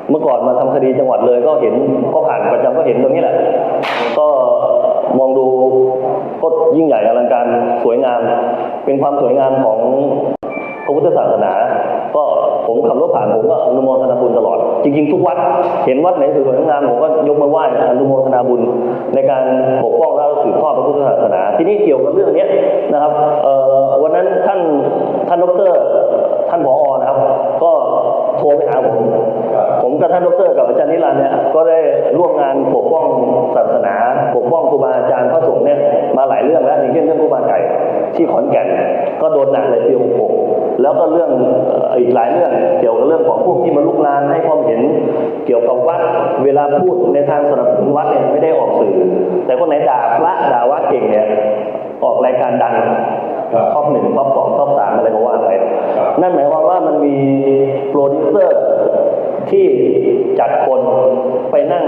เมื่อก่อนมาทำคดีจังหวัดเลยก็เห็นก็ผ่านประจำก็เห็นตรงนี้แหละก็มองดูก็ยิ่งใหญ่อลังการสวยงามเป็นความสวยงามของพระพุทธศาสนาก็ ผมขับรถผ่านผมก็อนุโมทนาบุญตลอดจริงๆทุกวัดเห็นวัดไหนสวยๆงามผมก็ยกมือไหว้อนุโมทนาบุญในการปกป้องและสืบทอดพระพุทธศาสนาทีนี้เกี่ยวกับเรื่องนี้นะครับวันนั้นท่านดร.ท่านผอ.นะครับก็โทรไปหาผมกับท่านดร.กับอาจารย์นิรันดร์เนี่ยก็ได้ร่วมงานปกป้องศาสนาปกป้องครูบาอาจารย์พระสงฆ์เนี่ยมาหลายเรื่องแล้วอย่างเช่นเรื่องครูบาไก่ที่ขอนแก่นก็โดนหนักเลยปี66แล้วก็เรื่องอีกหลายเรื่องเกี่ยวกับเรื่องของพวกที่มาลุกลานให้ความเห็นเกี่ยวกับวัดเวลาพูดในทางสนับสนุนวัดเนี่ยไม่ได้ออกสื่อแต่คนไหนด่าพระด่าวัดเก่งเนี่ยออกรายการดังท็อป 1ท็อป 2ท็อป 3อะไรก็ว่าไปนั่นหมายความว่ามันมีโปรดิวเซอร์ที่จัดคนไปนั่ง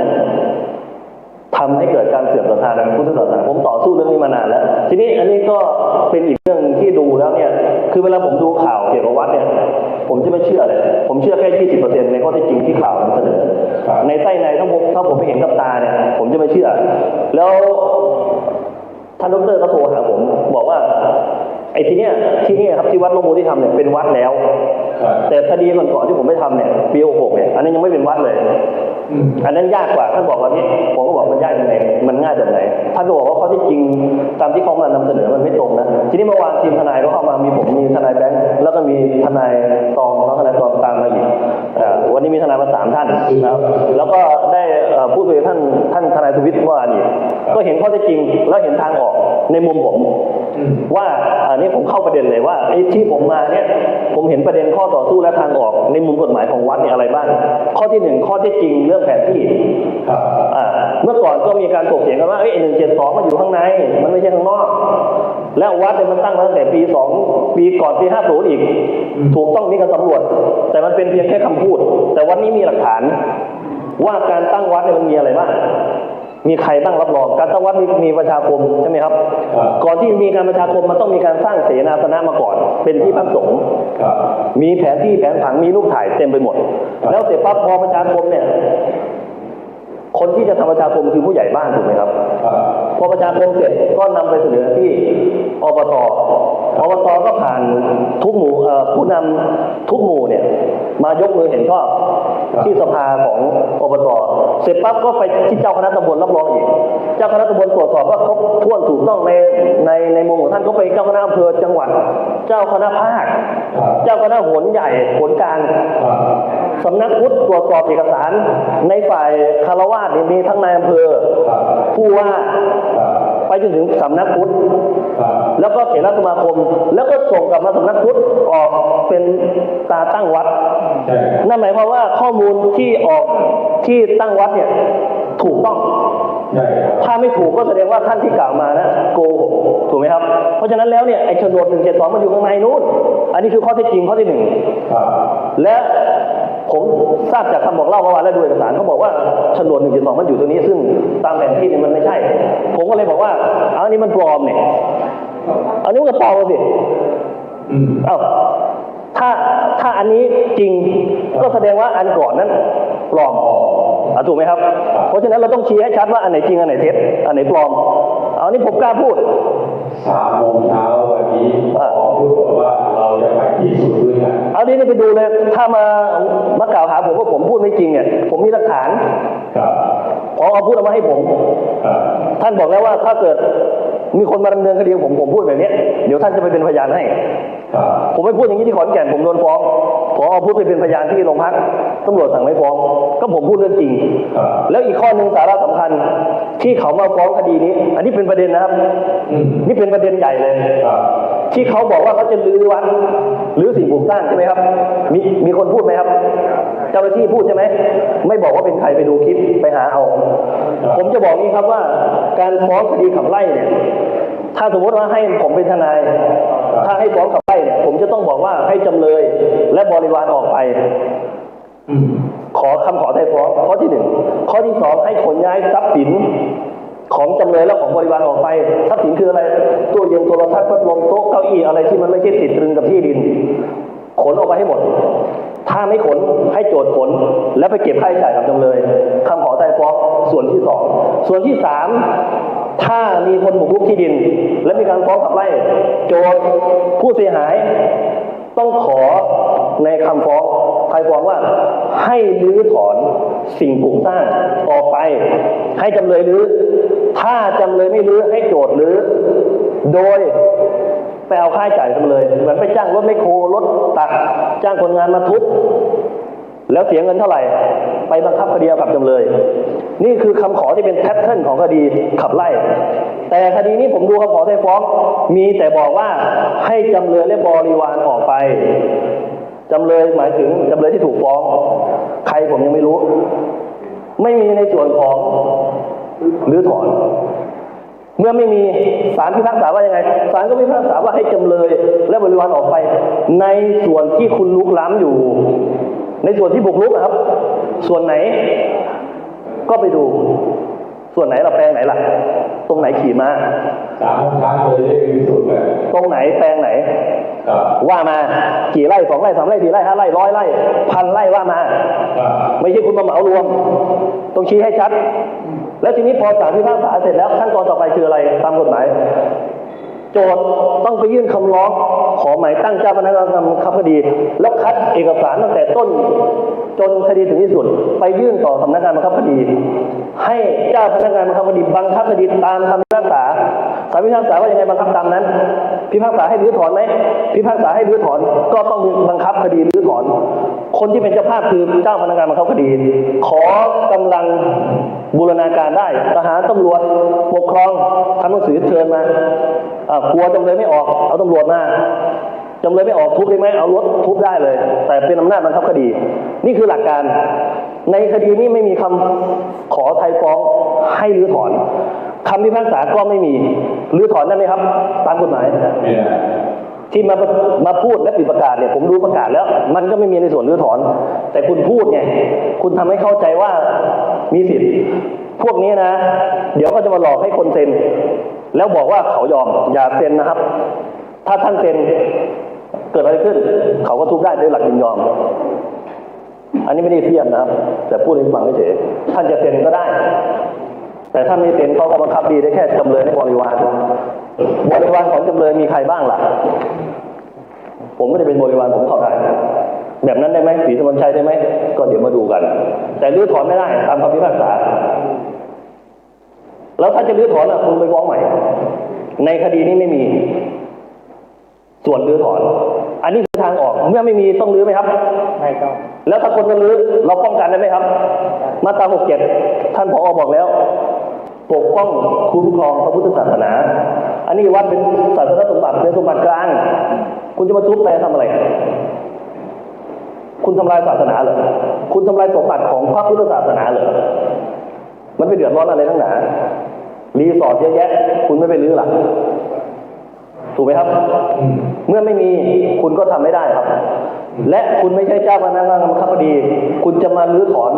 ทำให้เกิดการเสื่อมศรัทธาในพุทธศาสนาผมต่อสู้เรื่องนี้มานานแล้วทีนี้อันนี้ก็เป็นอีกเรื่องที่ดูแล้วเนี่ยคือเวลาผมดูข่าวเกี่ยวกับวัดเนี่ยผมจะไม่เชื่อเลยผมเชื่อแค่ 20% ในข้อเท็จจริงที่ข่าวนำเสนอในไส้ในถ้าผมไม่เห็นกับตาเนี่ยผมจะไม่เชื่อแล้วท่านดร.ก็โทรหาผมบอกว่าไอ้ที่เนี่ยครับที่วัดโลโมที่ทำเนี่ยเป็นวัดแล้วแต่คดีก่อนที่ผมไปทำเนี่ยปี66เนี่ยอันนั้นยังไม่เป็นวัดเลยอันนั้นยากกว่าท่านบอกว่านี่ผมก็บอกมันยากยังไงมันง่ายแบบไหนท่านก็บอกว่าข้อที่จริงตามที่เขามานำเสนอมันไม่ตรงนะทีนี้เมื่อวานทีมทนายก็เข้ามามีผมมีทนายแบงค์แล้วก็มีทนายตองแล้วทนายตองตามมาอีกวันนี้มีทนายมา3 ท่านนะครับแล้วก็ได้พูดคุยกับท่านทนายสุวิทย์เมื่อวานอีกก็เห็นข้อเท็จจริงแล้วเห็นทางออกในมุมผมว่าอันนี้ผมเข้าประเด็นเลยว่าไอ้ที่ผมมาเนี่ยผมเห็นประเด็นข้อต่อสู้และทางออกในมุมกฎหมายของวัดเนี่ยอะไรบ้างข้อที่1ข้อเท็จจริงเรื่องแผนที่เมื่อก่อนก็มีการถกเถียงกันว่า172มันอยู่ข้างในมันไม่ใช่ข้างนอกแล้ววัดเนี่ยมันตั้งมาตั้งแต่ปีก่อนปี50อีกถูกต้องมีการสำรวจแต่มันเป็นเพียงแค่คำพูดแต่วันนี้มีหลักฐานว่าการตั้งวัดเนี่ยมันมีอะไรบ้างมีใครบ้างรับรองการตั้งวัดมีประชาคมใช่ไหมครับก่อนที่มีการประชาคมมันต้องมีการสร้างเสนาสนะมาก่อนเป็นที่พักสงฆ์มีแผนที่แผนผังมีรูปถ่ายเต็มไปหมดแล้วเสร็จปั๊บพอประชาคมเนี่ยคนที่จะทำประชาคมคือผู้ใหญ่บ้านถูกไหมครับพอประชาคมเสร็จก็นำไปเสนอที่อบต.ก็ผ่านทุกหมู่ผู้นำทุกหมู่เนี่ยมายกมือเห็นชอบที่สภาของอบต.เสร็จปั๊บก็ไปที่เจ้าคณะตำบลรับรองอีกเจ้าคณะตำบลตรวจสอบว่าครบถ้วนถูกต้องในมุมของท่านก็ไปเจ้าคณะอำเภอจังหวัดเจ้าคณะภาคเจ้าคณะโหนใหญ่โหนกลางสำนักพุทธตรวจสอบเอกสารในฝ่ายคารวะมีทั้งนายอำเภอผู้ว่าไปจนถึงสำนักพุทธแล้วก็เถรสมาคมแล้วก็ส่งกลับมาสำนักพุทธออกเป็นตาตั้งวัดนั่นหมายความว่าข้อมูลที่ออกที่ตั้งวัดเนี่ยถูกต้องถ้าไม่ถูกก็แสดงว่าท่านที่กล่าวมานะโกหกถูกไหมครับเพราะฉะนั้นแล้วเนี่ยไอ้โฉนด172มันอยู่ข้างในนู้นอันนี้คือข้อเท็จจริงข้อที่1และผมทราบจากคำบอกเล่าเมื่อวานและดูเอกสารเขาบอกว่าโฉนด172มันอยู่ตรงนี้ซึ่งตามแผนที่เนี่ยมันไม่ใช่ผมก็เลยบอกว่าอันนี้มันปลอมเนี่ยอันนี้มันก็ปลอมสิถ้าอันนี้จริงก็แสดงว่าอันก่อนนั้นปลอมถูกไหมครับเพราะฉะนั้นเราต้องชี้ให้ชัดว่าอันไหนจริงอันไหนเท็จอันไหนปลอมเอานี่ผมกล้าพูด3 โมงเช้าวันนี้พูดบอกว่าเราจะไปที่สุดด้วยกันเอานี่ไปดูเลยถ้ามากล่าวหาผมว่าผมพูดไม่จริงเนี่ยผมมีหลักฐานพอพูดออกมาให้ผมท่านบอกแล้วว่าถ้าเกิดมีคนมาดำเนินคดีผมพูดแบบนี้เดี๋ยวท่านจะไปเป็นพยานให้ผมไม่พูดอย่างนี้ที่ขอนแก่นผมโดนฟ้องพอพูดไปเป็นพยานที่โรงพักตำรวจสั่งไม่ฟ้องก็ผมพูดเรื่องจริงแล้วอีกข้อหนึ่งสาระสำคัญที่เขามาฟ้องคดีนี้อันนี้เป็นประเด็นนะครับนี่เป็นประเด็นใหญ่เลยที่เขาบอกว่าเขาจะรื้อวัดหรือสิ่งปลูกสร้างใช่ไหมครับมีคนพูดไหมครับเจ้าหน้าที่พูดใช่ไหมไม่บอกว่าเป็นใครไปดูคลิปไปหาเอาผมจะบอกนี้ครับว่าการฟ้องคดีขับไล่เนี่ยถ้าสมมติว่าให้ผมเป็นทนายถ้าให้ฟ้องขับไล่เนี่ยผมจะต้องบอกว่าให้จำเลยและบริวารออกไปขอไถ่ฟ้องข้อที่1ข้อที่2ให้ขนย้ายทรัพย์สินของจำเลยและของบริวารออกไปทรัพย์สินคืออะไรตู้เย็นโทรทัศน์พัดลมโต๊ะเก้าอี้อะไรที่มันไม่ใช่ติดตรึงกับที่ดินขนออกไปให้หมดถ้าไม่ขนให้โจทก์ขนแล้วไปเก็บค่าใช้จ่ายกับจำเลยคำขอไถ่ฟ้องส่วนที่2ส่วนที่3ถ้ามีคนบุกรุกที่ดินและมีการฟ้องขับไล่โจทก์ผู้เสียหายต้องขอในคำฟ้อง ไทยฟ้องว่าให้รื้อถอนสิ่งปลูกสร้างออกไปให้จำเลยรื้อถ้าจำเลยไม่รื้อให้โจทย์รื้อโดยไปเอาค่าใช้จ่ายจำเลยเหมือนไปจ้างรถไมคโครรถตักจ้างคนงานมาทุบแล้วเสียเงินเท่าไหร่ไปบังคับคดีเอากับจำเลยนี่คือคำขอที่เป็นแพทเทิร์นของคดีขับไล่แต่คดีนี้ผมดูคำขอไทยฟ้องมีแต่บอกว่าให้จำเลยและบริวารออกไปจำเลยหมายถึงจำเลยที่ถูกฟ้องใครผมยังไม่รู้ไม่มีในส่วนของรื้อถอนเมื่อไม่มีศาลพิพากษาว่ายังไงศาลก็พิพากษาว่าให้จำเลยและบริวารออกไปในส่วนที่คุณลุกล้ำอยู่ในส่วนที่บุกรุกนะครับส่วนไหนก็ไปดูส่วนไหนเราแปลงไหนล่ะตรงไหนขี่ม้า3 ห้องพักเลยได้พิสูจน์เลยตรงไหนแปลงไหนว่ามากี่ไร่2 ไร่ 3 ไร่ 4 ไร่ 5 ไร่ 100 ไร่ 1,000 ไร่ว่ามาไม่ใช่คุณมาเหมารวมต้องชี้ให้ชัดแล้วทีนี้พอศาลพิพากษาเสร็จแล้วขั้นตอนต่อไปคืออะไรตามกฎหมายโจทย์ต้องไปยื่นคำร้องขอหมายตั้งเจ้าพนักงานบังคับคดีแล้วคัดเอกสารตั้งแต่ต้นจนคดีถึงที่สุดไปยื่นต่อสำนักงานบังคับคดีให้เจ้าพนักงานบังคับคดีบังคับคดีตามคำพิพากษาศาลพิพากษาว่ายังไงบังคับตามนั้นพิพากษาให้รื้อถอนไหมพิพากษาให้รื้อถอนก็ต้องมีบังคับคดีรื้อถอนคนที่เป็นเจ้าภาพคือเจ้าพนักงานบังคับคดีขอกำลังบูรณาการได้ทหารตำรวจปกครองทำหนังสือเชิญมากลัวจำเลยไม่ออกเอาตำรวจมาจำเลยไม่ออกทุบได้ไหมเอารถทุบได้เลยแต่เป็นอำนาจบังคับคดีนี่คือหลักการในคดีนี้ไม่มีคำขอไทยฟ้องให้รื้อถอนคำพิพากษาก็ไม่มีรื้อถอนได้ไหมครับตามกฎหมายที่มาพูดและปิดประกาศเนี่ยผมดูประกาศแล้วมันก็ไม่มีในส่วนรื้อถอนแต่คุณพูดไงคุณทำให้เข้าใจว่ามีสิทธิ์พวกนี้นะเดี๋ยวก็จะมาหลอกให้คนเซ็นแล้วบอกว่าเขายอมอย่าเซ็นนะครับถ้าท่านเซ็นเกิดอะไรขึ้นเขาก็ทุบได้ด้วยหลักยินยอมอันนี้ไม่ได้เทียมนะครับแต่พูดให้ฟังเฉยท่านจะเซ็นก็ได้แต่ถ้าไม่เซ็นเขาก็บังคับดีได้แค่จำเลยในบริวารของจำเลยมีใครบ้างล่ะผมไม่ได้เป็นบริวารผมเข้าได้แบบนั้นได้ไหมศรีสุวรรณชัยได้ไหมก็เดี๋ยวมาดูกันแต่รื้อถอนไม่ได้ตามคำพิพากษาแล้วถ้าจะรื้อถอนคุณไปฟ้องใหม่ในคดีนี้ไม่มีส่วนรื้อถอนอันนี้คือทางออกเมื่อไม่มีต้องรื้อไหมครับไม่ต้องแล้วถ้าคนจะรื้อเราป้องกันได้ไหมครับมาตรา67ท่านผอ.บอกแล้วปกป้องคุ้มครองพระพุทธศาสนาอันนี้วัดเป็นศาสนสมบัติเป็นสมบัติกลางคุณจะมาทุบแต่ทำอะไรคุณทำลายศาสนาเหรอคุณทำลายสมบัติของพระพุทธศาสนาเหรอมันไปเดือดร้อนอะไรทั้งหนารีสอร์ทเยอะแยะคุณไม่ไปรื้อหรอถูกไหมครับเมื่อไม่มีคุณก็ทำไม่ได้ครับและคุณไม่ใช่เจ้าพนักงานบังคับคดีคุณจะมารื้อถอน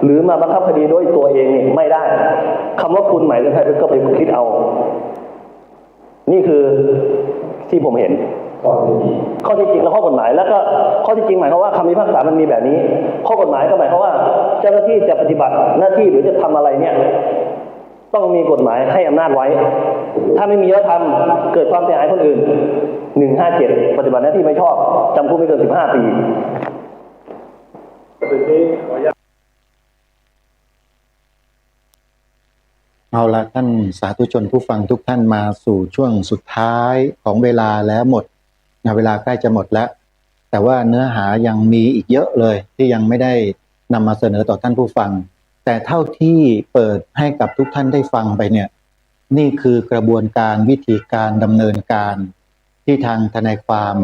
หรือมาบังคับคดีด้วยตัวเองนี่ไม่ได้คำว่าคุณหมายถึงใครก็ไปคิดเอานี่คือที่ผมเห็นข้อที่จริงและข้อกฎหมายแล้วก็ข้อที่จริงหมายความว่าคำพิพากษามันมีแบบนี้ข้อกฎหมายก็หมายความว่าเจ้าหน้าที่จะปฏิบัติหน้าที่หรือจะทำอะไรเนี่ยต้องมีกฎหมายให้อำนาจไว้ถ้าไม่มีแล้วทำเกิดความเสียหายคนอื่น157ปฏิบัติหน้าที่ไม่ชอบจำคุกไม่เกิน15 ปีเอาละท่านสาธุชนผู้ฟังทุกท่านมาสู่ช่วงสุดท้ายของเวลาแล้วหมดเวลาใกล้จะหมดแล้วแต่ว่าเนื้อหายังมีอีกเยอะเลยที่ยังไม่ได้นำมาเสนอต่อท่านผู้ฟังแต่เท่าที่เปิดให้กับทุกท่านได้ฟังไปเนี่ยนี่คือกระบวนการวิธีการดำเนินการที่ทางทนายความ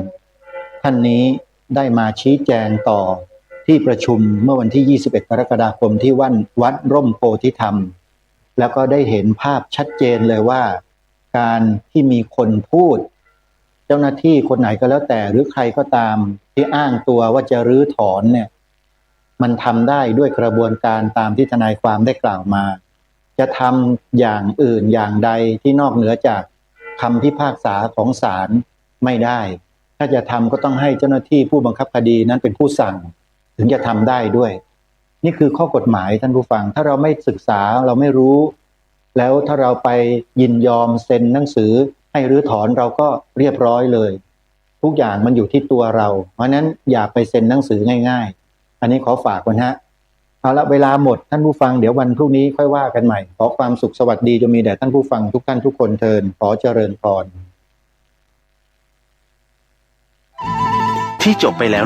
ท่านนี้ได้มาชี้แจงต่อที่ประชุมเมื่อวันที่21 กรกฎาคมที่วัดร่มโพธิธรรมแล้วก็ได้เห็นภาพชัดเจนเลยว่าการที่มีคนพูดเจ้าหน้าที่คนไหนก็แล้วแต่หรือใครก็ตามที่อ้างตัวว่าจะรื้อถอนเนี่ยมันทำได้ด้วยกระบวนการตามที่ทนายความได้กล่าวมาจะทำอย่างอื่นอย่างใดที่นอกเหนือจากคำพิพากษาของศาลไม่ได้ถ้าจะทำก็ต้องให้เจ้าหน้าที่ผู้บังคับคดีนั้นเป็นผู้สั่งถึงจะทำได้ด้วยนี่คือข้อกฎหมายท่านผู้ฟังถ้าเราไม่ศึกษาเราไม่รู้แล้วถ้าเราไปยินยอมเซ็นหนังสือให้รื้อถอนเราก็เรียบร้อยเลย ทุกอย่างมันอยู่ที่ตัวเรา เพราะฉะนั้นอย่าไปเซ็นหนังสือง่ายๆ อันนี้ขอฝากไว้ฮะเอาละเวลาหมดท่านผู้ฟังเดี๋ยววันพรุ่งนี้ค่อยว่ากันใหม่ขอความสุขสวัสดีจะมีแด่ท่านผู้ฟังทุกท่านทุกคนเทินขอเจริญพร ที่จบไปแล้วนั้น